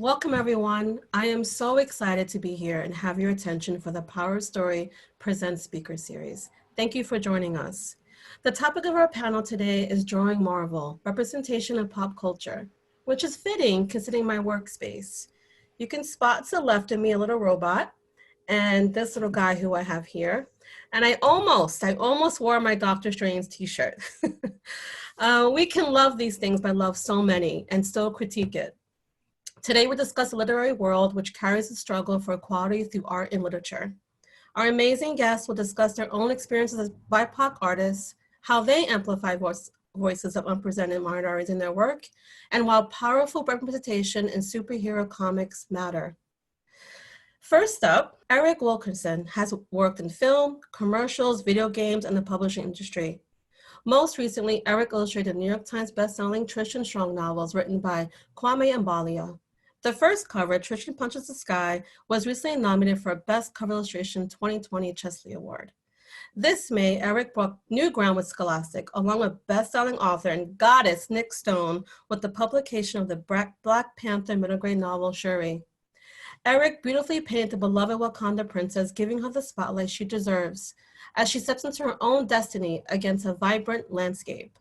Welcome, everyone. I am so excited to be here and have your attention for the Power Story Presents Speaker Series. Thank you for joining us. The topic of our panel today is Drawing Marvel, Representation of Pop Culture, which is fitting considering my workspace. You can spot to the left of me a little robot and this little guy who I have here. And I almost wore my Dr. Strange t-shirt. We can love these things, but love so many and still critique it. Today, we discuss a literary world which carries the struggle for equality through art and literature. Our amazing guests will discuss their own experiences as BIPOC artists, how they amplify voices of unrepresented minorities in their work, and why powerful representation in superhero comics matter. First up, Eric Wilkerson has worked in film, commercials, video games, and the publishing industry. Most recently, Eric illustrated New York Times bestselling Tristan Strong novels written by Kwame Mbalia. The first cover, Tristan Punches the Sky, was recently nominated for a Best Cover Illustration 2020 Chesley Award. This May, Eric broke new ground with Scholastic, along with best-selling author and goddess Nick Stone, with the publication of the Black Panther middle grade novel Shuri. Eric beautifully painted the beloved Wakanda princess, giving her the spotlight she deserves, as she steps into her own destiny against a vibrant landscape.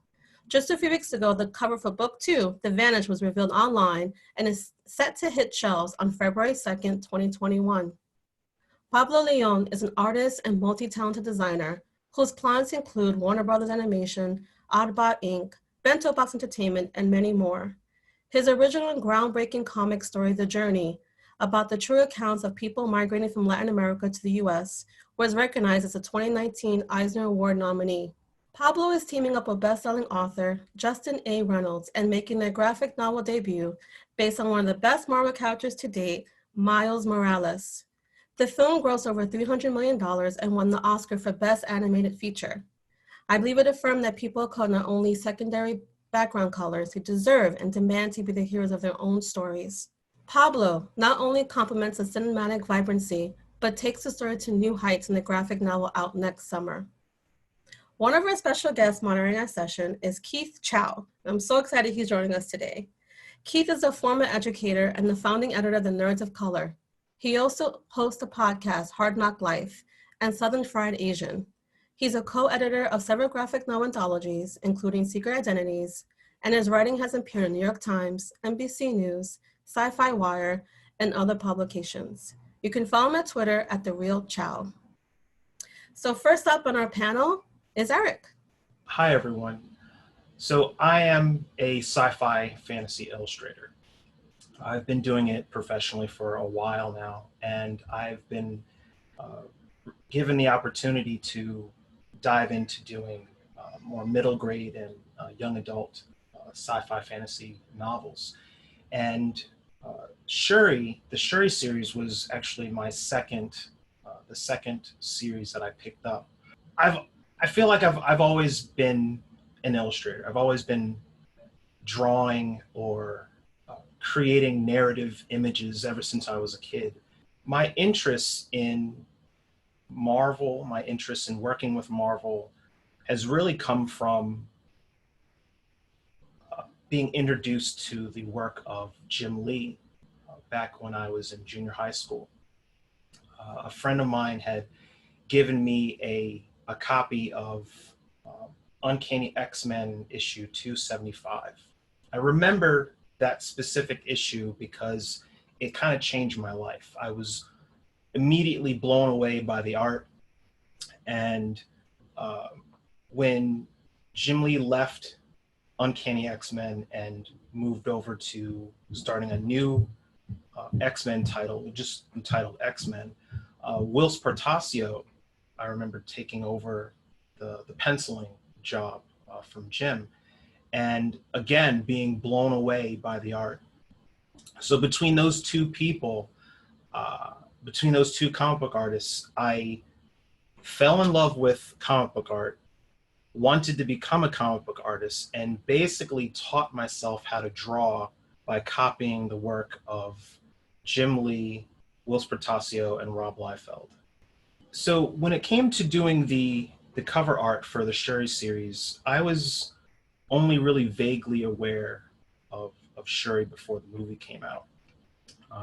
Just a few weeks ago, the cover for book 2, The Vanish, was revealed online and is set to hit shelves on February 2nd, 2021. Pablo Leon is an artist and multi-talented designer whose clients include Warner Brothers Animation, Oddbot Inc., Bento Box Entertainment, and many more. His original and groundbreaking comic story, The Journey, about the true accounts of people migrating from Latin America to the US, was recognized as a 2019 Eisner Award nominee. Pablo is teaming up with best-selling author Justin A. Reynolds and making their graphic novel debut based on one of the best Marvel characters to date, Miles Morales. The film grossed over $300 million and won the Oscar for Best Animated Feature. I believe it affirmed that people of color, not only secondary background colors, who deserve and demand to be the heroes of their own stories. Pablo not only complements the cinematic vibrancy, but takes the story to new heights in the graphic novel out next summer. One of our special guests monitoring our session is Keith Chow. I'm so excited he's joining us today. Keith is a former educator and the founding editor of the Nerds of Color. He also hosts the podcast Hard Knock Life and Southern Fried Asian. He's a co-editor of several graphic novel anthologies, including Secret Identities, and his writing has appeared in New York Times, NBC News, Sci-Fi Wire, and other publications. You can follow him on Twitter at @TheRealChow. So first up on our panel is Eric. Hi, everyone. So I am a sci-fi fantasy illustrator. I've been doing it professionally for a while now, and I've been given the opportunity to dive into doing more middle grade and young adult sci-fi fantasy novels. And Shuri, the Shuri series was actually my the second series that I picked up. I feel like I've always been an illustrator. I've always been drawing or creating narrative images ever since I was a kid. My interest in Marvel, my interest in working with Marvel has really come from being introduced to the work of Jim Lee back when I was in junior high school. A friend of mine had given me a copy of Uncanny X-Men issue 275. I remember that specific issue because it kind of changed my life. I was immediately blown away by the art. And when Jim Lee left Uncanny X-Men and moved over to starting a new X-Men title, just entitled X-Men, Whilce Portacio, I remember taking over the penciling job from Jim, and again being blown away by the art. So between those two people, between those two comic book artists, I fell in love with comic book art, wanted to become a comic book artist, and basically taught myself how to draw by copying the work of Jim Lee, Whilce Portacio, and Rob Liefeld. So when it came to doing the cover art for the Shuri series, I was only really vaguely aware of Shuri before the movie came out.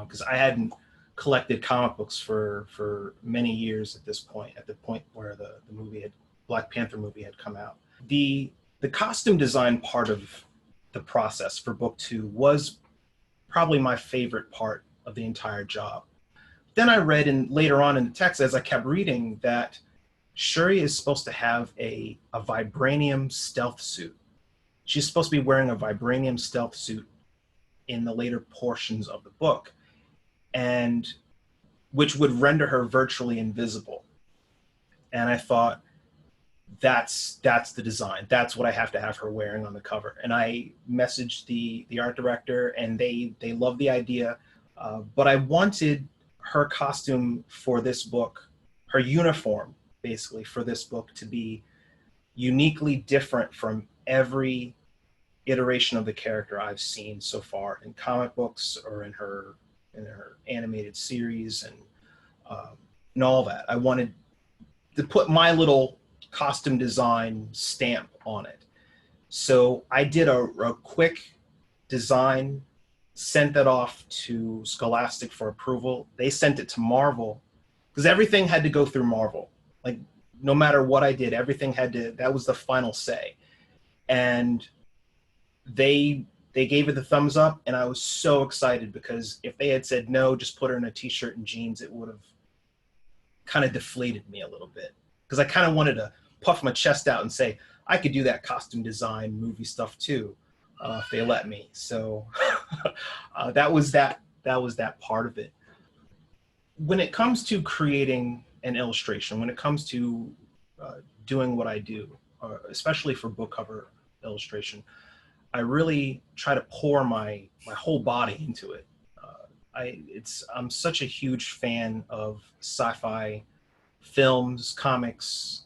because I hadn't collected comic books for many years at this point, at the point where the movie had, Black Panther movie had come out. The costume design part of the process for book 2 was probably my favorite part of the entire job. Then I read later on in the text, as I kept reading, that Shuri is supposed to have a vibranium stealth suit. She's supposed to be wearing a vibranium stealth suit in the later portions of the book, and which would render her virtually invisible. And I thought, that's the design. That's what I have to have her wearing on the cover. And I messaged the art director, and they loved the idea. But I wanted her costume for this book, her uniform, basically, for this book to be uniquely different from every iteration of the character I've seen so far in comic books or in her animated series and all that. I wanted to put my little costume design stamp on it. So I did a quick design, sent that off to Scholastic for approval. They sent it to Marvel, because everything had to go through Marvel. Like, no matter what I did, everything had to, that was the final say. And they gave it the thumbs up, and I was so excited, because if they had said no, just put her in a t-shirt and jeans, it would have kind of deflated me a little bit, because I kind of wanted to puff my chest out and say, I could do that costume design movie stuff too, if they let me. So that was that part of it. When it comes to creating an illustration, when it comes to doing what I do, especially for book cover illustration, I really try to pour my whole body into it. I'm such a huge fan of sci-fi films, comics,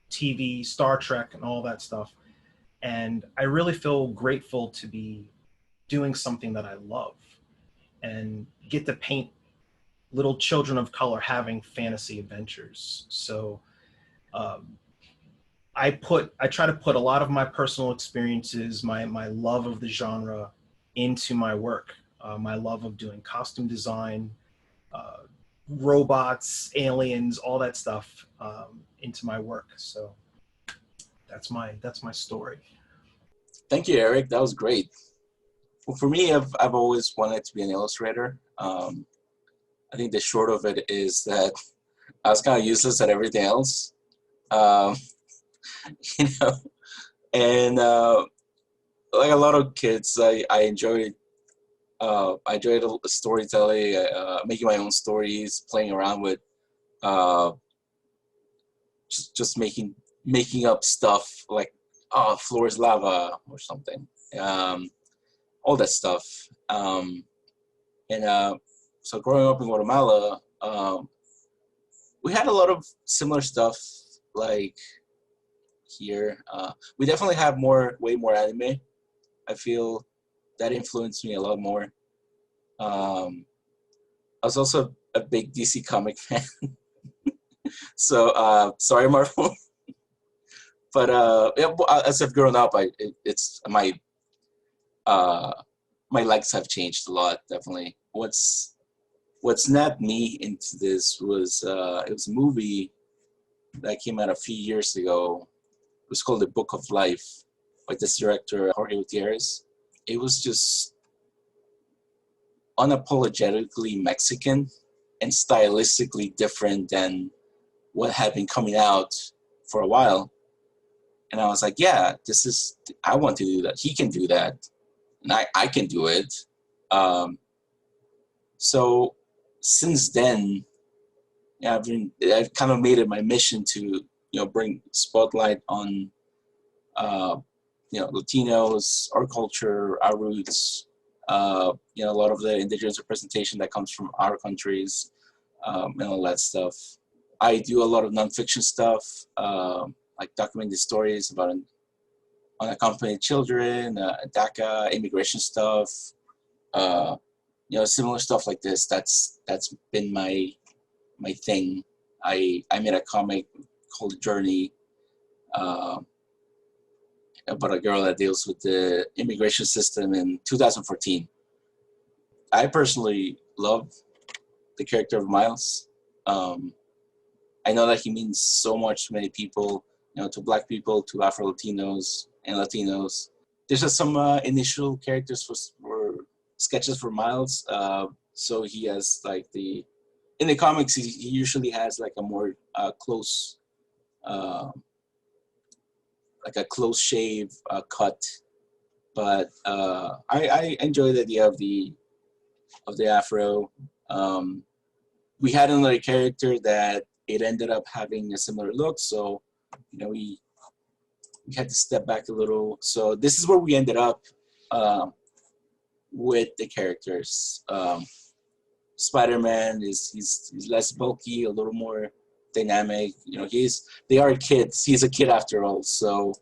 TV, Star Trek, and all that stuff. And I really feel grateful to be doing something that I love and get to paint little children of color having fantasy adventures. So I try to put a lot of my personal experiences, my love of the genre into my work. My love of doing costume design, robots, aliens, all that stuff into my work. So that's my story. Thank you, Eric. That was great. Well, for me, I've always wanted to be an illustrator. I think the short of it is that I was kind of useless at everything else. You know, and like a lot of kids, I enjoyed storytelling, making my own stories, playing around with just making up stuff like, oh, floor is lava or something, all that stuff. So growing up in Guatemala, we had a lot of similar stuff like here. We definitely have way more anime. I feel that influenced me a lot more. I was also a big DC comic fan. So sorry, Marvel. But yeah, as I've grown up, it's my likes have changed a lot. Definitely. What snapped me into this was it was a movie that came out a few years ago. It was called The Book of Life by this director Jorge Gutierrez. It was just unapologetically Mexican and stylistically different than what had been coming out for a while. And I was like, yeah, I want to do that. He can do that. And I can do it. So since then, I've kind of made it my mission to, bring spotlight on, Latinos, our culture, our roots, a lot of the indigenous representation that comes from our countries, and all that stuff. I do a lot of nonfiction stuff, like documenting stories about unaccompanied children, DACA, immigration stuff, similar stuff like this. That's been my thing. I made a comic called Journey, about a girl that deals with the immigration system in 2014. I personally love the character of Miles. I know that he means so much to many people, to Black people, to Afro-Latinos and Latinos. There's just some initial characters for sketches for Miles. So he has in the comics, he usually has like a more close, like a close shave cut. But I enjoy the idea of the Afro. We had another character that it ended up having a similar look, so we had to step back a little. So this is where we ended up with the characters. Spider-Man he's less bulky, a little more dynamic. They are kids. He's a kid after all. So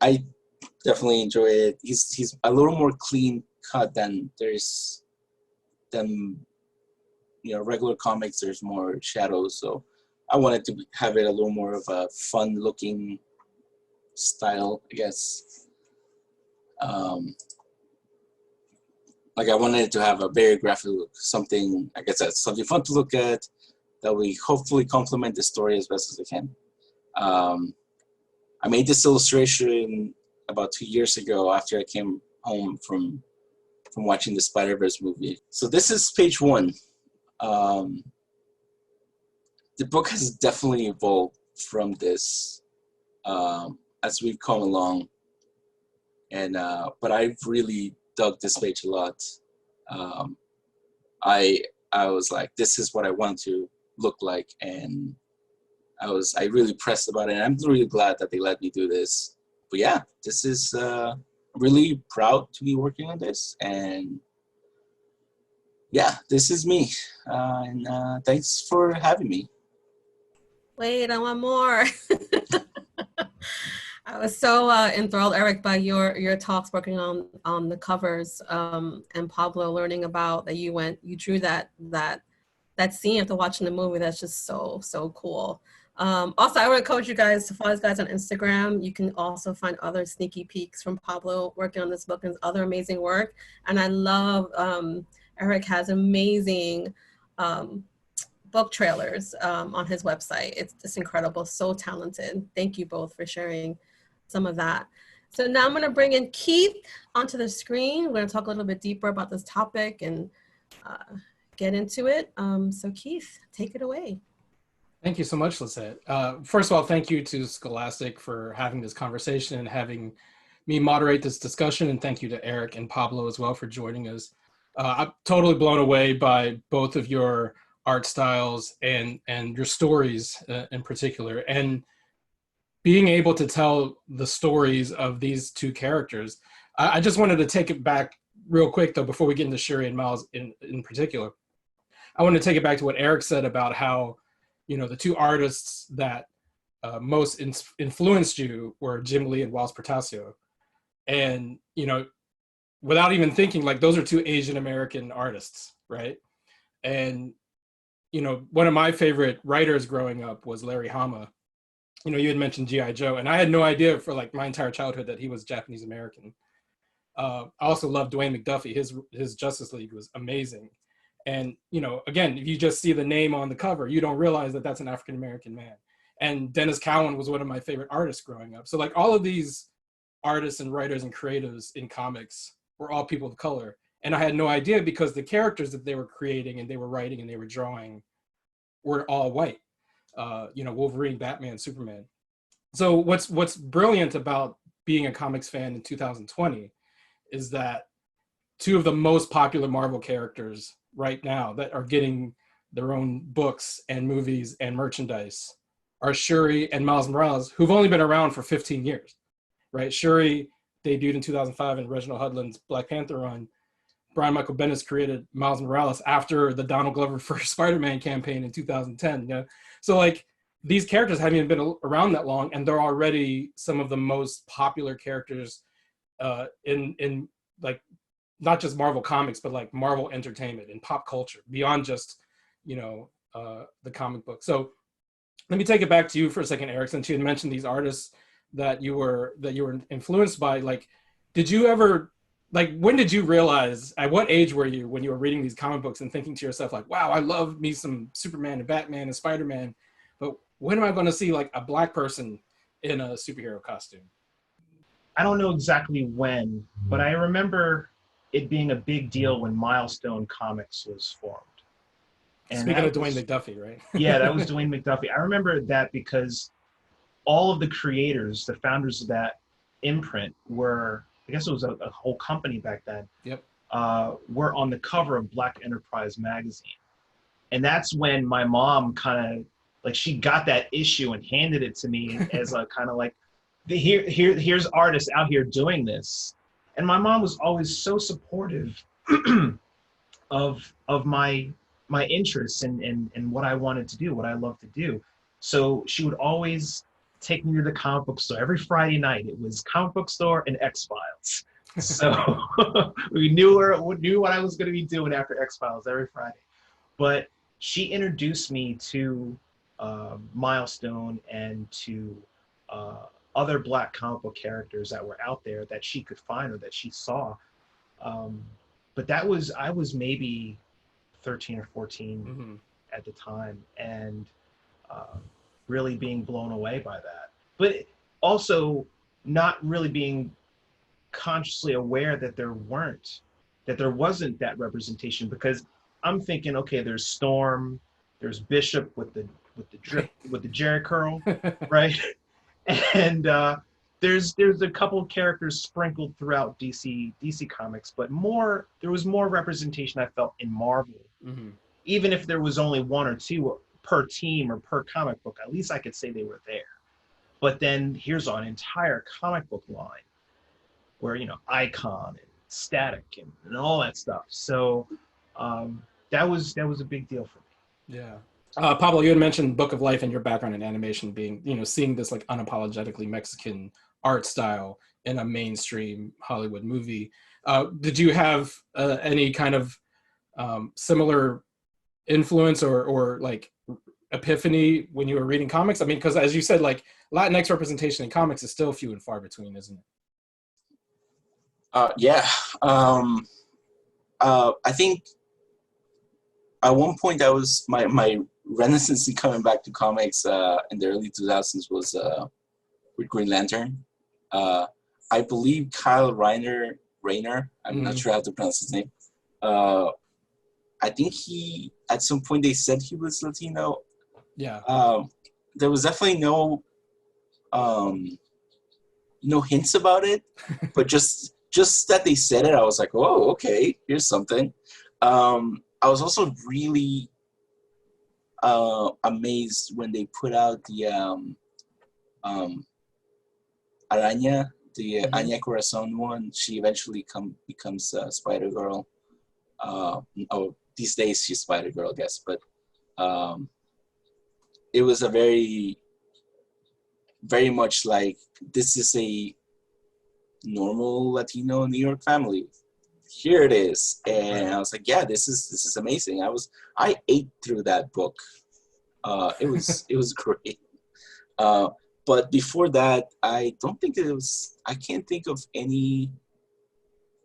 I definitely enjoy it. He's a little more clean cut than regular comics. There's more shadows, so I wanted to have it a little more of a fun looking style, I guess. I wanted it to have a very graphic look, something, like I said, something fun to look at that we hopefully complement the story as best as I can. I made this illustration about 2 years ago after I came home from watching the Spider-Verse movie. So this is page 1. The book has definitely evolved from this as we've come along, and but I've really dug this page a lot. I was like, this is what I want to look like, and I really pressed about it, and I'm really glad that they let me do this. But yeah, this is really proud to be working on this, and yeah, this is me, and thanks for having me. Wait, I want more. I was so enthralled, Eric, by your talks working on the covers, and Pablo learning about that you drew that scene after watching the movie. That's just so cool. Also, I would encourage you guys to follow these guys on Instagram. You can also find other sneaky peeks from Pablo working on this book and other amazing work. And I love Eric has amazing book trailers on his website. It's incredible, so talented. Thank you both for sharing some of that. So now I'm gonna bring in Keith onto the screen. We're gonna talk a little bit deeper about this topic and get into it. So Keith, take it away. Thank you so much, Lisette. First of all, thank you to Scholastic for having this conversation and having me moderate this discussion. And thank you to Eric and Pablo as well for joining us. I'm totally blown away by both of your art styles and your stories in particular. And being able to tell the stories of these two characters. I just wanted to take it back real quick though, before we get into Shuri and Miles in particular. I want to take it back to what Eric said about how, the two artists that most influenced you were Jim Lee and Wells Portacio. And, without even thinking, like, those are two Asian American artists, right? And, one of my favorite writers growing up was Larry Hama. You had mentioned G.I. Joe, and I had no idea for like my entire childhood that he was Japanese American. I also loved Dwayne McDuffie. His Justice League was amazing. And, again, if you just see the name on the cover, you don't realize that that's an African-American man. And Dennis Cowan was one of my favorite artists growing up. So like all of these artists and writers and creatives in comics were all people of color. And I had no idea because the characters that they were creating and they were writing and they were drawing were all white. Wolverine, Batman, Superman. So what's brilliant about being a comics fan in 2020 is that two of the most popular Marvel characters right now that are getting their own books and movies and merchandise are Shuri and Miles Morales, who've only been around for 15 years, right? Shuri debuted in 2005 in Reginald Hudlin's Black Panther run. Brian Michael Bendis created Miles Morales after the Donald Glover first Spider-Man campaign in 2010. So like these characters haven't even been around that long, and they're already some of the most popular characters in like not just Marvel comics, but like Marvel entertainment and pop culture beyond just the comic book. So let me take it back to you for a second, Eric, since you had mentioned these artists that you were influenced by. Like, did you ever like, when did you realize, at what age were you when you were reading these comic books and thinking to yourself, like, wow, I love me some Superman and Batman and Spider-Man, but when am I going to see like a black person in a superhero costume? I don't know exactly when, but I remember it being a big deal when Milestone Comics was formed. And Speaking of that Dwayne was, McDuffie, right? yeah, that was Dwayne McDuffie. I remember that because all of the creators, the founders of that imprint were, I guess it was a whole company back then, Yep. were on the cover of Black Enterprise magazine. And that's when my mom kind of, like, she got that issue and handed it to me as a kind of like, here's artists out here doing this. And my mom was always so supportive of my interests and what I wanted to do, what I love to do. So she would always take me to the comic book store every Friday night. It was comic book store and X-Files. So we knew what I was going to be doing after X-Files every Friday. But she introduced me to Milestone and to other Black comic book characters that were out there that she could find or that she saw. But I was maybe 13 or 14 at the time, and really being blown away by that. But also not really being consciously aware that there wasn't that representation, because I'm thinking, okay, there's Storm, there's Bishop with the drip with the Jerry curl, right? And there's a couple of characters sprinkled throughout DC Comics, but there was more representation I felt in Marvel. Even if there was only one or two per team or per comic book, at least I could say they were there. But then here's an entire comic book line where, Icon and Static and all that stuff. So that was a big deal for me. Yeah. Pablo, you had mentioned Book of Life and your background in animation being, seeing this like unapologetically Mexican art style in a mainstream Hollywood movie. Did you have any kind of similar influence or like epiphany when you were reading comics? I mean, because as you said, like Latinx representation in comics is still few and far between, isn't it? Yeah. I think at one point I was my renaissance in coming back to comics in the early 2000s was with Green Lantern. I believe Kyle Rayner, I'm not sure how to pronounce his name. I think at some point they said he was Latino. Yeah. There was definitely no hints about it, but just that they said it, I was like, oh, okay, here's something. I was also really amazed when they put out the Araña, the Anya Corazon one. She eventually becomes Spider-Girl. These days she's Spider-Girl, I guess. But it was a very, very much like, this is a normal Latino New York family. Here it is. And I was like, yeah, this is amazing. I ate through that book. It was great. But before that, I can't think of any.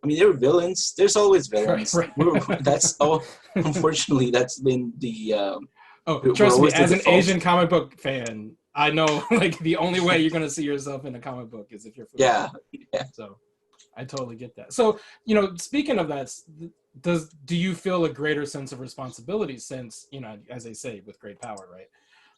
I mean, there were villains. There's always villains. Right. Unfortunately, that's been the. Trust me, as an Asian comic book fan, I know like the only way you're gonna see yourself in a comic book is if you're. Yeah. So, I totally get that. So, speaking of that, do you feel a greater sense of responsibility since, as they say, with great power, right?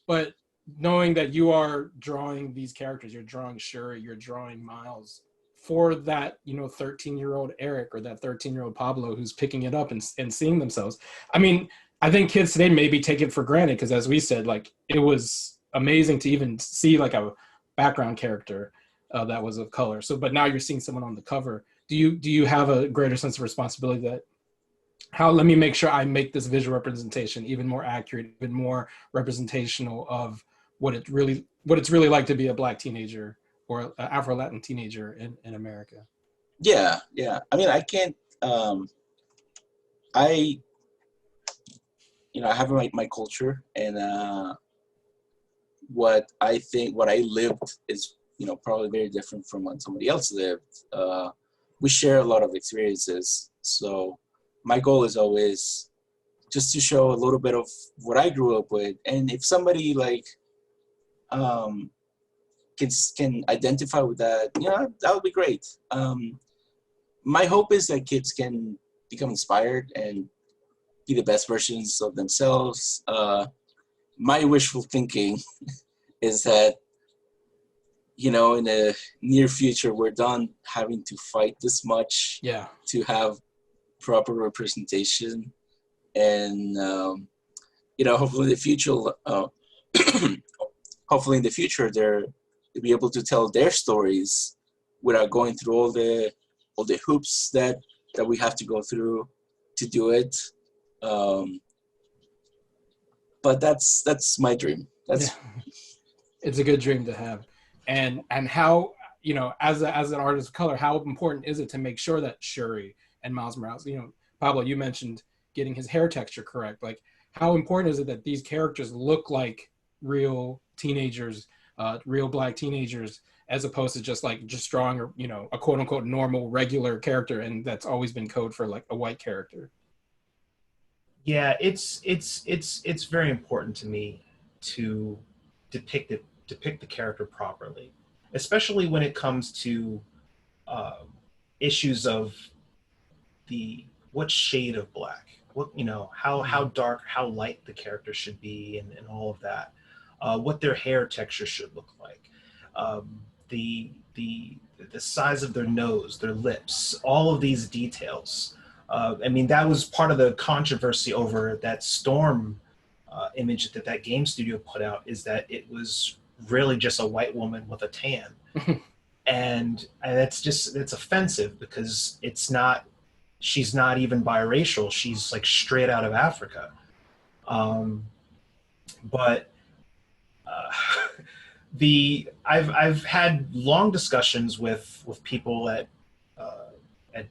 But knowing that you are drawing these characters, you're drawing Shuri, you're drawing Miles for that, 13-year-old Eric or that 13-year-old Pablo who's picking it up and seeing themselves. I mean, I think kids today maybe take it for granted because, as we said, like it was amazing to even see like a background character that was of color. So, but now you're seeing someone on the cover. Do you have a greater sense of responsibility that let me make sure I make this visual representation even more accurate, even more representational of what it's really like to be a Black teenager or an Afro-Latin teenager in America? Yeah. I mean, I can't. I have my culture, and what I lived is probably very different from what somebody else lived. we share a lot of experiences. So my goal is always just to show a little bit of what I grew up with. And if somebody like um, can identify with that, that would be great. My hope is that kids can become inspired and be the best versions of themselves. My wishful thinking is that, in the near future, we're done having to fight this much to have proper representation. And, hopefully in the future, they'll be able to tell their stories without going through all the hoops that we have to go through to do it. But that's my dream. It's a good dream to have. And how, as an artist of color, how important is it to make sure that Shuri and Miles Morales, Pablo, you mentioned getting his hair texture correct. Like, how important is it that these characters look like real teenagers, real Black teenagers, as opposed to just drawing a quote unquote normal regular character, and that's always been code for like a white character. Yeah, it's very important to me to depict the character properly, especially when it comes to issues of what shade of Black, how dark, how light the character should be, and all of that, what their hair texture should look like, the size of their nose, their lips, all of these details. That was part of the controversy over that Storm image that game studio put out, is that it was really just a white woman with a tan. and that's offensive, because she's not even biracial. She's like straight out of Africa. But I've had long discussions with people at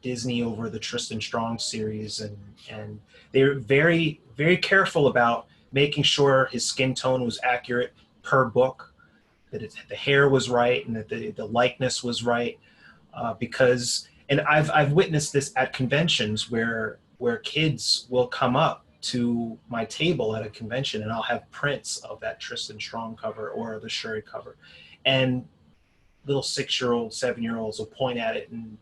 Disney over the Tristan Strong series, and they're very, very careful about making sure his skin tone was accurate per book, that the hair was right, and that the likeness was right, because, and I've witnessed this at conventions where kids will come up to my table at a convention, and I'll have prints of that Tristan Strong cover or the Shuri cover, and little 6-year-old, 7-year-olds will point at it and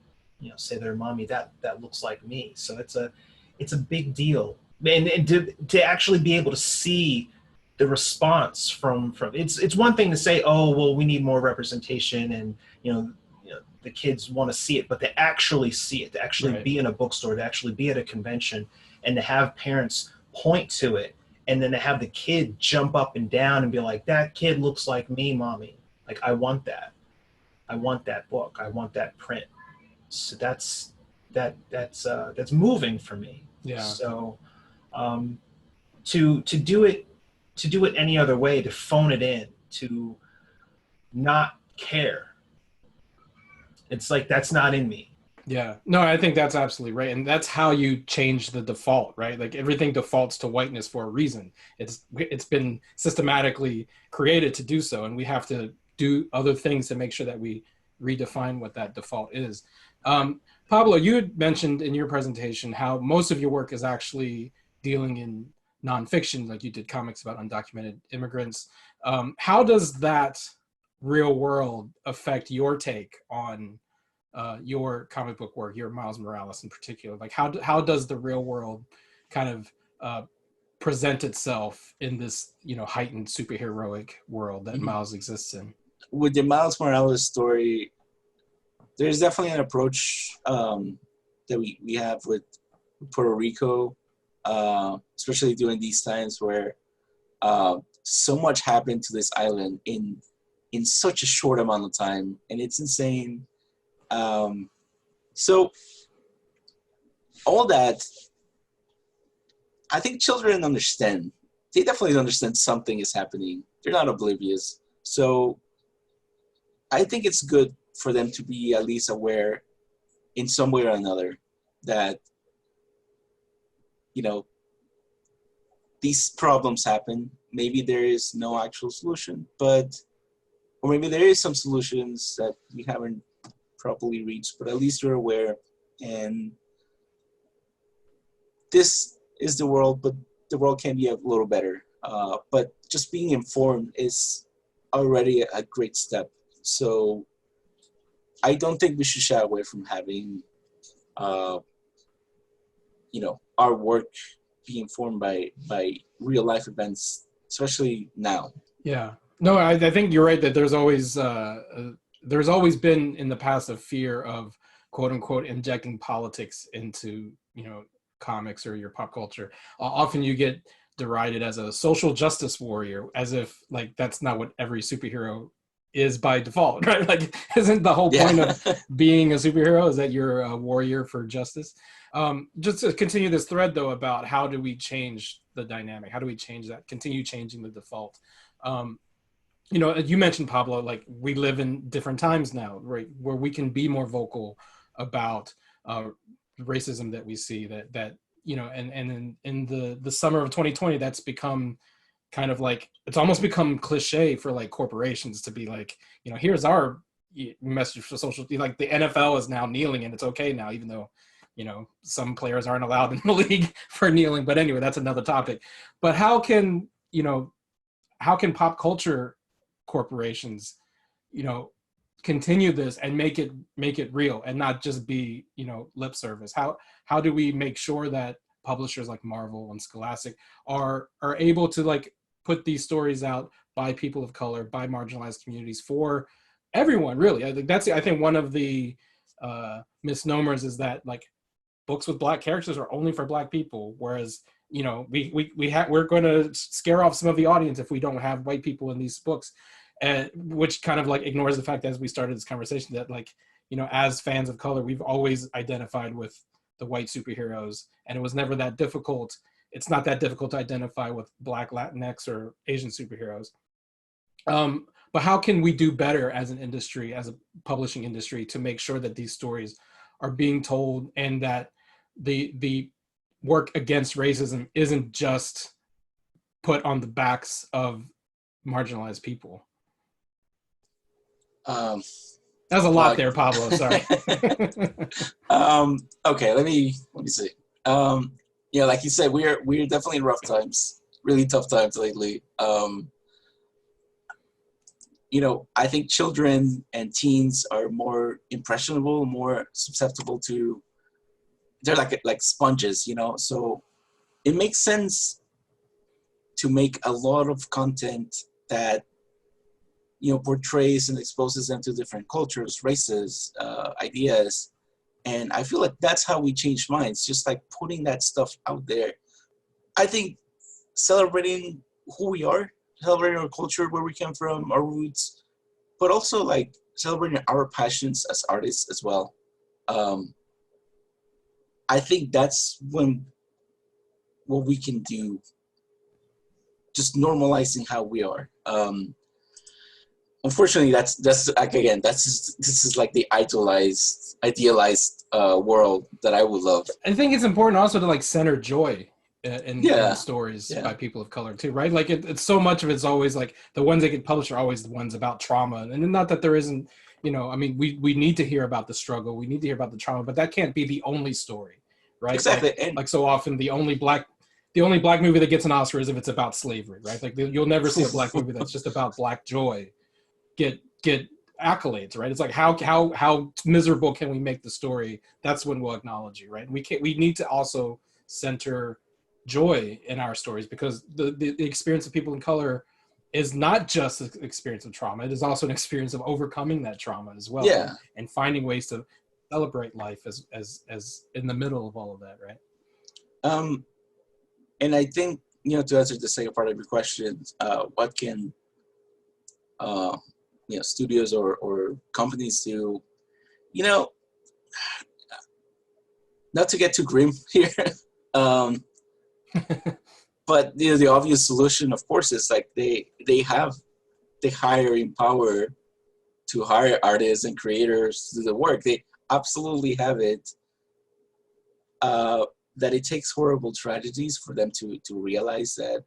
say to their mommy, that looks like me. So it's a big deal, and to actually be able to see the response from it's one thing to say, oh well, we need more representation, and the kids want to see it, but to actually see it, to actually be in a bookstore, to actually be at a convention, and to have parents point to it, and then to have the kid jump up and down and be like, that kid looks like me, mommy. Like, I want that book. I want that print. So that's moving for me. Yeah. So to do it any other way, to phone it in, to not care, it's like, that's not in me. Yeah, no, I think that's absolutely right. And that's how you change the default, right? Like, everything defaults to whiteness for a reason. It's been systematically created to do so, and we have to do other things to make sure that we redefine what that default is. Pablo, you had mentioned in your presentation how most of your work is actually dealing in nonfiction, like you did comics about undocumented immigrants. How does that real world affect your take on your comic book work, your Miles Morales in particular? Like, how does the real world kind of present itself in this, heightened superheroic world that Miles exists in? With the Miles Morales story, there's definitely an approach that we have with Puerto Rico, especially during these times where so much happened to this island in such a short amount of time, and it's insane. So all that, I think children understand. They definitely understand something is happening. They're not oblivious. So I think it's good for them to be at least aware in some way or another that, these problems happen. Maybe there is no actual solution, or maybe there is some solutions that we haven't properly reached, but at least you're aware. And this is the world, but the world can be a little better. But just being informed is already a great step. So I don't think we should shy away from having, our work be informed by real life events, especially now. Yeah. No, I think you're right that there's always been in the past a fear of quote unquote injecting politics into, comics or your pop culture. Often you get derided as a social justice warrior, as if like that's not what every superhero is by default, right? Like, isn't the whole point of being a superhero is that you're a warrior for justice? Just to continue this thread though about how do we change the dynamic? How do we change that? Continue changing the default? You mentioned, Pablo, like we live in different times now, right? Where we can be more vocal about racism that we see that and in the summer of 2020, that's become kind of like, it's almost become cliche for like corporations to be like, here's our message for social, like the NFL is now kneeling and it's okay now, even though, some players aren't allowed in the league for kneeling. But anyway, that's another topic. But how can pop culture corporations, continue this and make it real and not just be, lip service? How do we make sure that publishers like Marvel and Scholastic are able to like put these stories out by people of color, by marginalized communities, for everyone, really? I think one of the misnomers is that like books with Black characters are only for Black people, whereas we're going to scare off some of the audience if we don't have white people in these books, which kind of like ignores the fact that, as we started this conversation, that like, as fans of color, we've always identified with the white superheroes, and it was never that difficult. It's not that difficult to identify with Black, Latinx, or Asian superheroes. But how can we do better as an industry, as a publishing industry, to make sure that these stories are being told and that the work against racism isn't just put on the backs of marginalized people? That's a lot there, Pablo. Sorry. Okay, let me see. Like you said, we're definitely in rough times, really tough times lately. I think children and teens are more impressionable, more susceptible to. They're like sponges, So it makes sense to make a lot of content that portrays and exposes them to different cultures, races, ideas. And I feel like that's how we change minds, just like putting that stuff out there. I think celebrating who we are, celebrating our culture, where we came from, our roots, but also like celebrating our passions as artists as well. I think that's what we can do, just normalizing how we are. Unfortunately, that's like, again, this is like the idealized world that I would love. I think it's important also to like center joy in stories by people of color too, right? Like it's so much of it's always like the ones that get published are always the ones about trauma, and not that there isn't, we need to hear about the struggle, we need to hear about the trauma, but that can't be the only story, right? Exactly. Like so often the only black movie that gets an Oscar is if it's about slavery, right? Like you'll never see a Black movie that's just about Black joy get accolades, right? It's like how miserable can we make the story? That's when we'll acknowledge you, right? We need to also center joy in our stories, because the experience of people of color is not just an experience of trauma. It is also an experience of overcoming that trauma as well. Yeah. And finding ways to celebrate life as in the middle of all of that, right? And I think, to answer the second part of your question, what can studios or companies do, not to get too grim here, but the obvious solution, of course, is like they have the hiring power to hire artists and creators to do the work. They absolutely have it. That it takes horrible tragedies for them to realize that,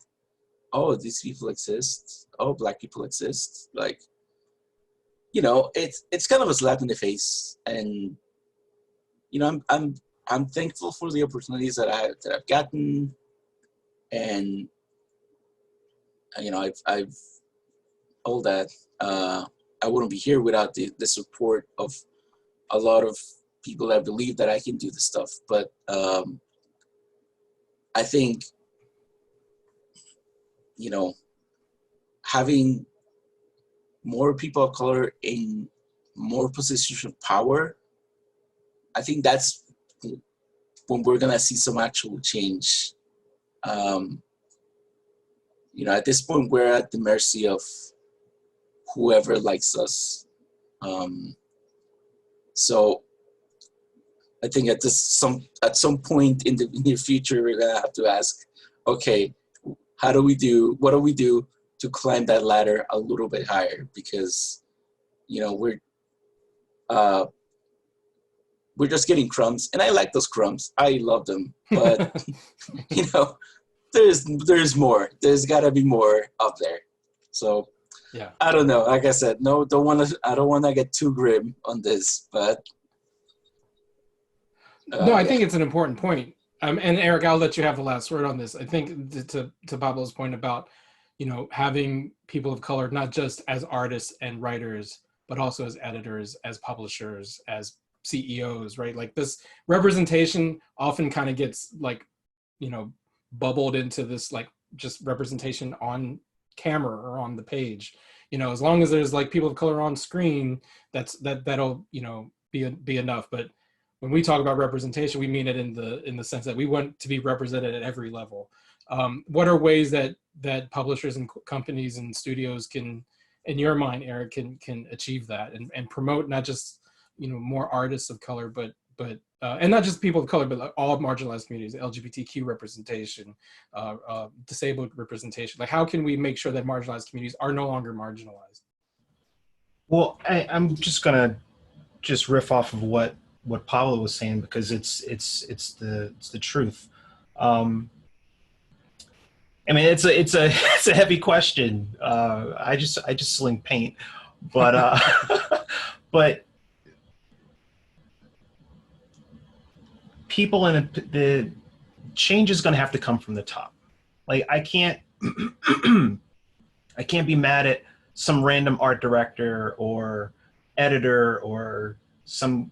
oh, these people exist. Oh, Black people exist. Like, you know, it's kind of a slap in the face, and you know, I'm thankful for the opportunities that I've gotten, and you know, I've all that. I wouldn't be here without the support of a lot of people that believe that I can do this stuff. But I think, you know, having more people of color in more positions of power, I think that's when we're gonna see some actual change. You know, at this point, we're at the mercy of whoever likes us. So I think at some point in the near future, we're gonna have to ask, okay, what do we do to climb that ladder a little bit higher? Because, you know, we're just getting crumbs, and I like those crumbs. I love them, but you know, there's more. There's gotta be more up there. So Yeah. I don't know. Like I said, I don't want to get too grim on this, but No, I think it's an important point. And Eric, I'll let you have the last word on this. I think to Pablo's point about, you know, having people of color, not just as artists and writers, but also as editors, as publishers, as CEOs, right? Like this representation often kind of gets like, you know, bubbled into this like just representation on camera or on the page. You know, as long as there's like people of color on screen, that'll, you know, be enough. But when we talk about representation, we mean it in the sense that we want to be represented at every level. What are ways that publishers and companies and studios can, in your mind, Eric, can achieve that and promote not just, you know, more artists of color, but and not just people of color, but like all marginalized communities, LGBTQ representation, disabled representation. Like, how can we make sure that marginalized communities are no longer marginalized? Well, I'm just gonna riff off of what Pablo was saying, because it's the truth. I mean, it's a heavy question. I just sling paint, but but people the change is going to have to come from the top. Like, I can't I can't be mad at some random art director or editor or some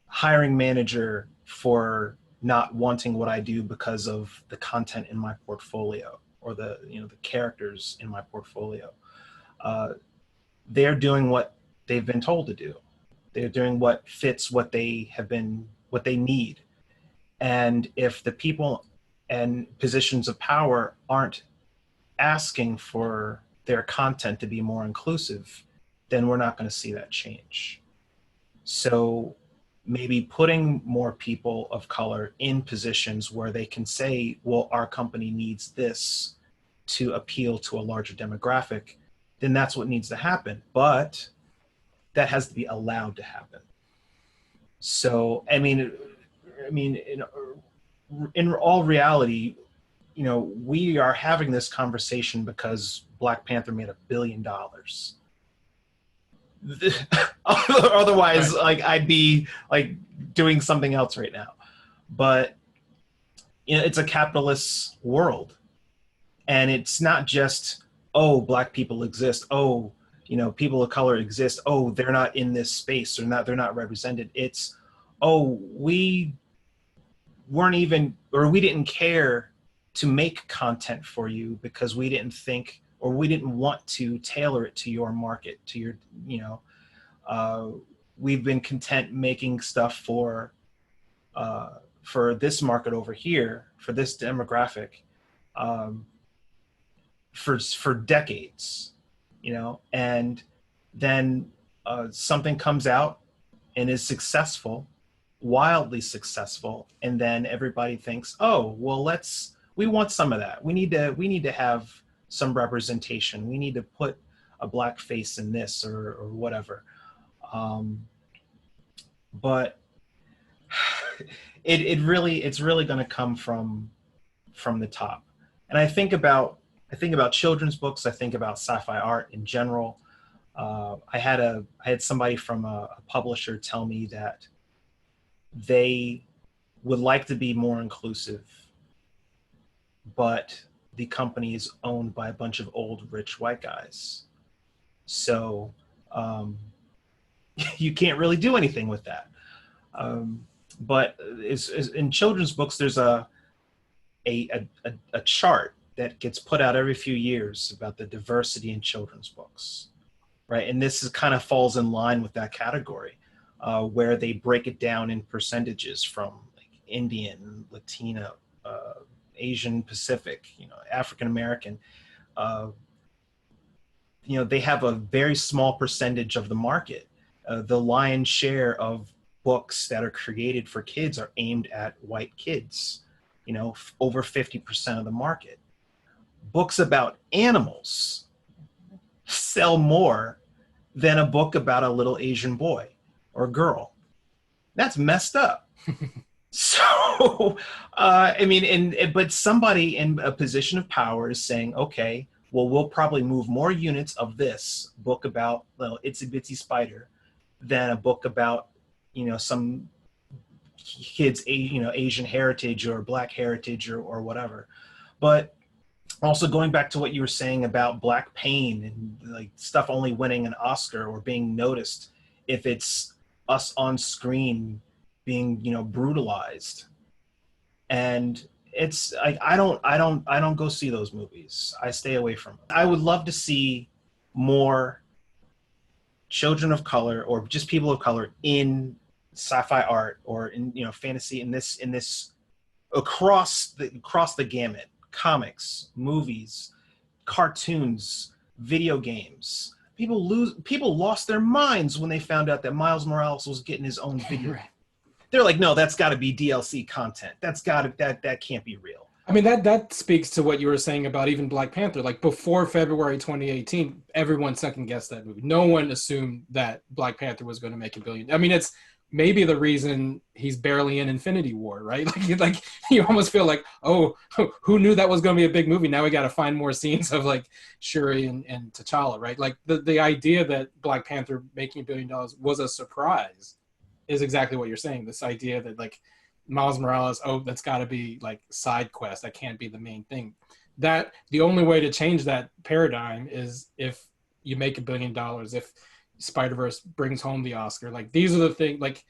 hiring manager for not wanting what I do because of the content in my portfolio or the characters in my portfolio. They're doing what they've been told to do. They're doing what fits what they need. And if the people and positions of power aren't asking for their content to be more inclusive, then we're not going to see that change. So maybe putting more people of color in positions where they can say, well, our company needs this to appeal to a larger demographic, then that's what needs to happen. But that has to be allowed to happen. So, I mean, in all reality, you know, we are having this conversation because Black Panther made $1 billion. Otherwise, like, I'd be like doing something else right now. But you know, it's a capitalist world, and it's not just, oh, Black people exist, oh, you know, people of color exist, oh, they're not in this space, or they're not represented. It's, oh, we didn't care to make content for you because we didn't think, or we didn't want to tailor it to your market, to your, you know, we've been content making stuff for this market over here, for this demographic, for decades, you know, and then something comes out and is successful, wildly successful, and then everybody thinks, oh, well, we want some of that. We need to have some representation. We need to put a Black face in this or whatever. But it's really going to come from the top. And I think about children's books. I think about sci-fi art in general. I had somebody from a publisher tell me that they would like to be more inclusive, but the company is owned by a bunch of old rich white guys. So um, you can't really do anything with that. But in children's books, there's a chart that gets put out every few years about the diversity in children's books, right? And this is kind of falls in line with that category, where they break it down in percentages from like Indian, Latino, Asian Pacific, African American. Uh, they have a very small percentage of the market. The lion's share of books that are created for kids are aimed at white kids, over 50% of the market. Books about animals sell more than a book about a little Asian boy or girl. That's messed up. So, but somebody in a position of power is saying, okay, well, we'll probably move more units of this book about little itsy bitsy spider than a book about, some kids, Asian heritage or Black heritage or whatever. But also going back to what you were saying about Black pain and like stuff only winning an Oscar or being noticed if it's us on screen being, brutalized. And it's like I don't go see those movies. I stay away from them. I would love to see more children of color or just people of color in sci-fi art or in fantasy in this across the gamut. Comics, movies, cartoons, video games. People lost their minds when they found out that Miles Morales was getting his own video. Right. They're like, no, that's got to be DLC content. That can't be real. I mean, that speaks to what you were saying about even Black Panther. Like before February 2018, everyone second guessed that movie. No one assumed that Black Panther was going to make $1 billion. I mean, it's maybe the reason he's barely in Infinity War, right? Like you almost feel like, oh, who knew that was going to be a big movie? Now we got to find more scenes of like Shuri and T'Challa, right? Like the idea that Black Panther making $1 billion was a surprise is exactly what you're saying. This idea that like Miles Morales, oh, that's got to be like side quest. That can't be the main thing. That the only way to change that paradigm is if you make $1 billion, if Spider-Verse brings home the Oscar. Like these are the things, like,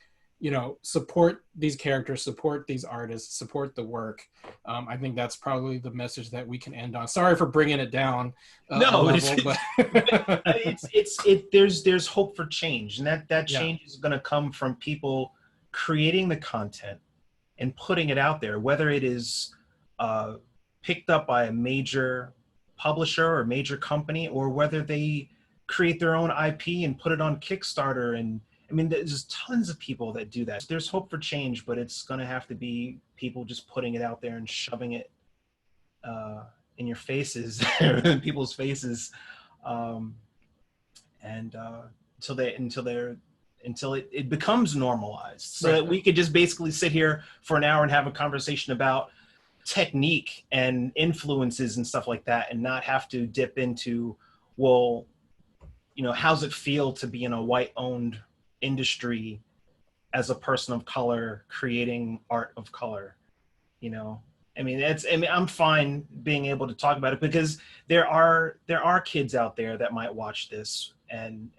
support these characters, support these artists, support the work. I think that's probably the message that we can end on. Sorry for bringing it down. There's hope for change, and that change is going to come from people creating the content and putting it out there, whether it is picked up by a major publisher or major company, or whether they create their own IP and put it on Kickstarter. And I mean, there's tons of people that do that. There's hope for change, but it's going to have to be people just putting it out there and shoving it in your faces, in people's faces, until it becomes normalized, so that we could just basically sit here for an hour and have a conversation about technique and influences and stuff like that, and not have to dip into, well, how's it feel to be in a white-owned industry as a person of color creating art of color? I'm fine being able to talk about it, because there are kids out there that might watch this and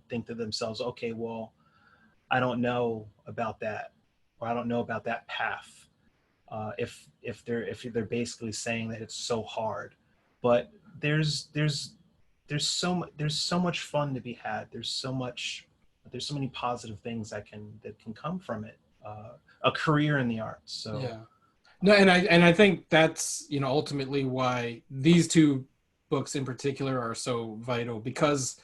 think to themselves, okay, well, I don't know about that, or I don't know about that path. If they're basically saying that it's so hard, but there's so much fun to be had. There's so many positive things that can come from it. A career in the arts. So yeah. No, and I think that's ultimately why these two books in particular are so vital, because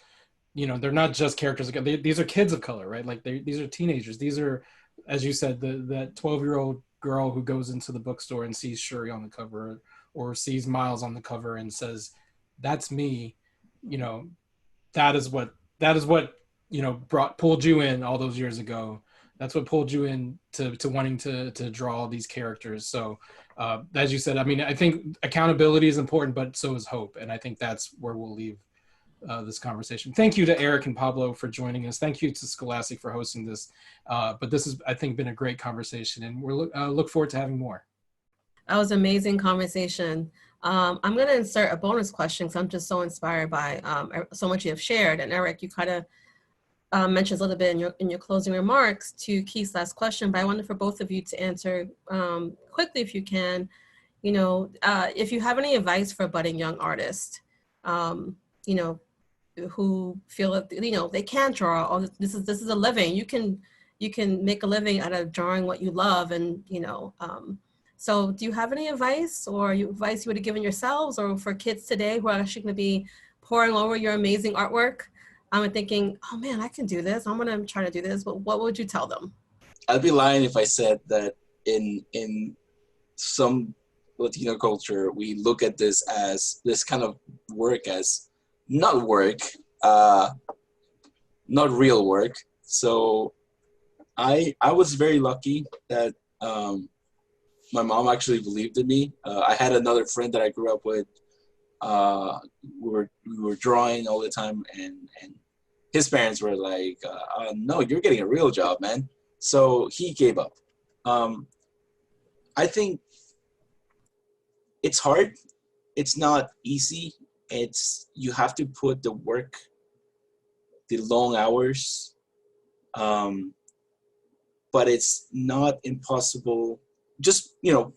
they're not just characters. These are kids of color, right? Like these are teenagers. These are, as you said, that 12-year-old girl who goes into the bookstore and sees Shuri on the cover, or sees Miles on the cover and says, "That's me." That is what pulled you in all those years ago. That's what pulled you in to wanting to draw these characters. So as you said, I mean, I think accountability is important, but so is hope. And I think that's where we'll leave this conversation. Thank you to Eric and Pablo for joining us. Thank you to Scholastic for hosting this. But this has, I think, been a great conversation, and we're look forward to having more. That was an amazing conversation. I'm going to insert a bonus question because I'm just so inspired by so much you have shared. And Eric, you kind of mentioned a little bit in your closing remarks to Keith's last question, but I wanted for both of you to answer quickly if you can. You know, if you have any advice for budding young artists, you know, who feel that, you know, they can draw, or this is a living. You can make a living out of drawing what you love, and you know. So do you have any advice or advice you would have given yourselves or for kids today who are actually going to be poring over your amazing artwork? I'm thinking, oh man, I can do this. I'm going to try to do this. But what would you tell them? I'd be lying if I said that in some Latino culture, we look at this as this kind of work as not work, not real work. So I was very lucky that my mom actually believed in me. I had another friend that I grew up with. We were drawing all the time, and his parents were like, "No, you're getting a real job, man." So he gave up. I think it's hard. It's not easy. You have to put the work, the long hours, but it's not impossible. Just, you know,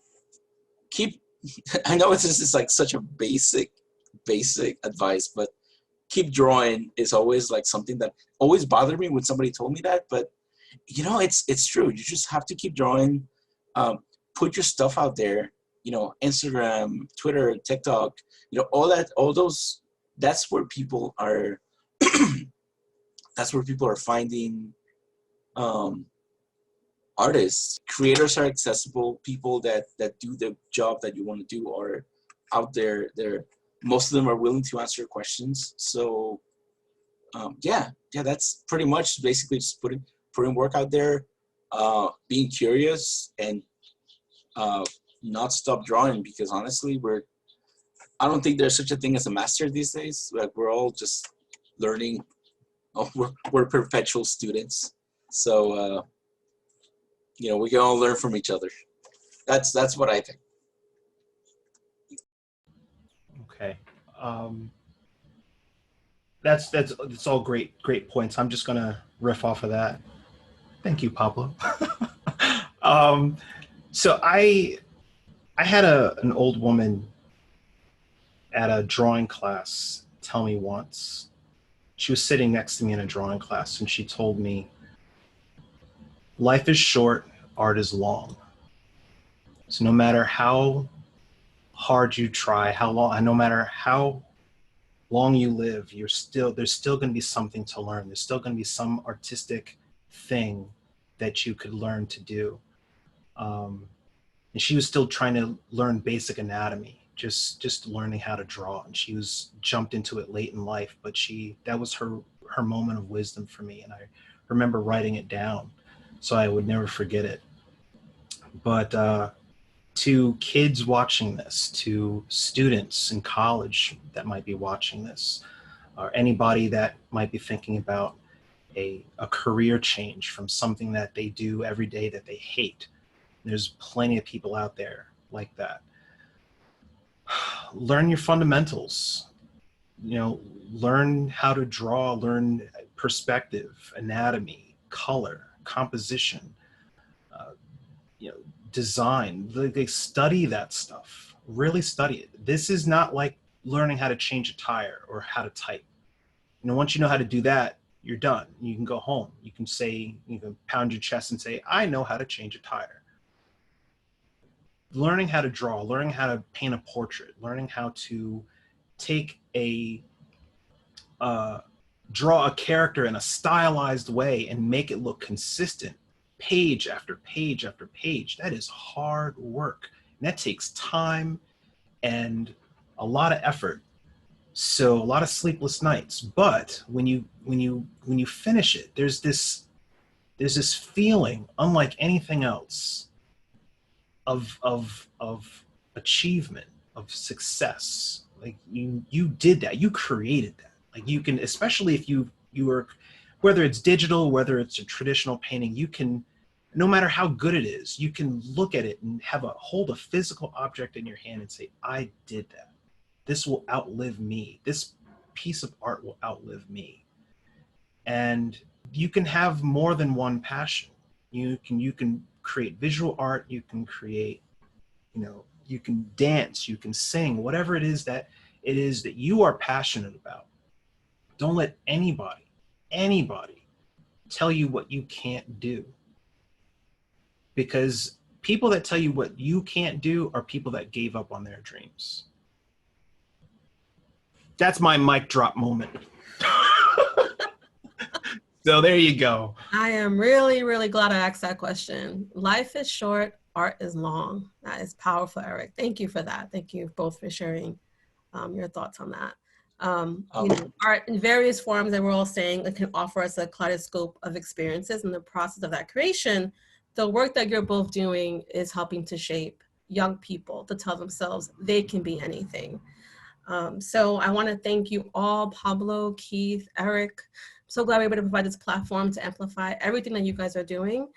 keep, I know this is like such a basic advice, but keep drawing is always like something that always bothered me when somebody told me that, but you know, it's true. You just have to keep drawing, put your stuff out there, you know, Instagram, Twitter, TikTok, you know, all those, that's where people are, that's where people are finding, artists. Creators are accessible. People that do the job that you want to do are out there. Most of them are willing to answer your questions. So yeah, that's pretty much basically just putting work out there, being curious, and not stop drawing, because honestly, I don't think there's such a thing as a master these days. Like, we're all just learning. We're perpetual students. So you know, we can all learn from each other. That's what I think. Okay. That's all great points. I'm just gonna riff off of that. Thank you, Pablo. So I had an old woman at a drawing class tell me once. She was sitting next to me in a drawing class, and she told me, life is short, art is long. So no matter how hard you try, no matter how long you live, there's still going to be something to learn. There's still going to be some artistic thing that you could learn to do. And she was still trying to learn basic anatomy, just learning how to draw. And she was jumped into it late in life, but that was her moment of wisdom for me. And I remember writing it down so I would never forget it. But to kids watching this, to students in college that might be watching this, or anybody that might be thinking about a career change from something that they do every day that they hate. There's plenty of people out there like that. Learn your fundamentals. You know, learn how to draw, learn perspective, anatomy, color, composition, you know, design. They study that stuff. Really study it. This is not like learning how to change a tire or how to type. You know, once you know how to do that, you're done. You can go home. You can pound your chest and say, I know how to change a tire. Learning how to draw, learning how to paint a portrait, learning how to take draw a character in a stylized way and make it look consistent, page after page after page. That is hard work. And that takes time and a lot of effort. So a lot of sleepless nights. But when you finish it, there's this feeling unlike anything else of achievement, of success. Like you did that, you created that. Like you can, especially if you are, whether it's digital, whether it's a traditional painting, you can, no matter how good it is, you can look at it and hold a physical object in your hand and say, I did that. This will outlive me. This piece of art will outlive me. And you can have more than one passion. You can create visual art, you can create, you can dance, you can sing, whatever it is that you are passionate about. Don't let anybody tell you what you can't do. Because people that tell you what you can't do are people that gave up on their dreams. That's my mic drop moment. So there you go. I am really, really glad I asked that question. Life is short, art is long. That is powerful, Eric. Thank you for that. Thank you both for sharing your thoughts on that. Art in various forms that we're all saying, it can offer us a kaleidoscope of experiences. In the process of that creation, the work that you're both doing is helping to shape young people to tell themselves they can be anything. So I want to thank you all, Pablo, Keith, Eric. So glad we were able to provide this platform to amplify everything that you guys are doing.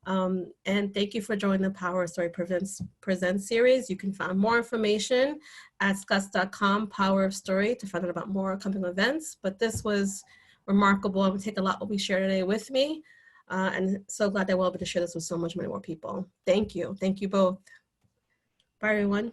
And thank you for joining the Power Story Presents series. You can find more information at scutz.com, Power of Story, to find out about more upcoming events. But this was remarkable. I'm going to take a lot what we shared today with me. And so glad that we're able to share this with so much many more people. Thank you. Thank you both. Bye, everyone.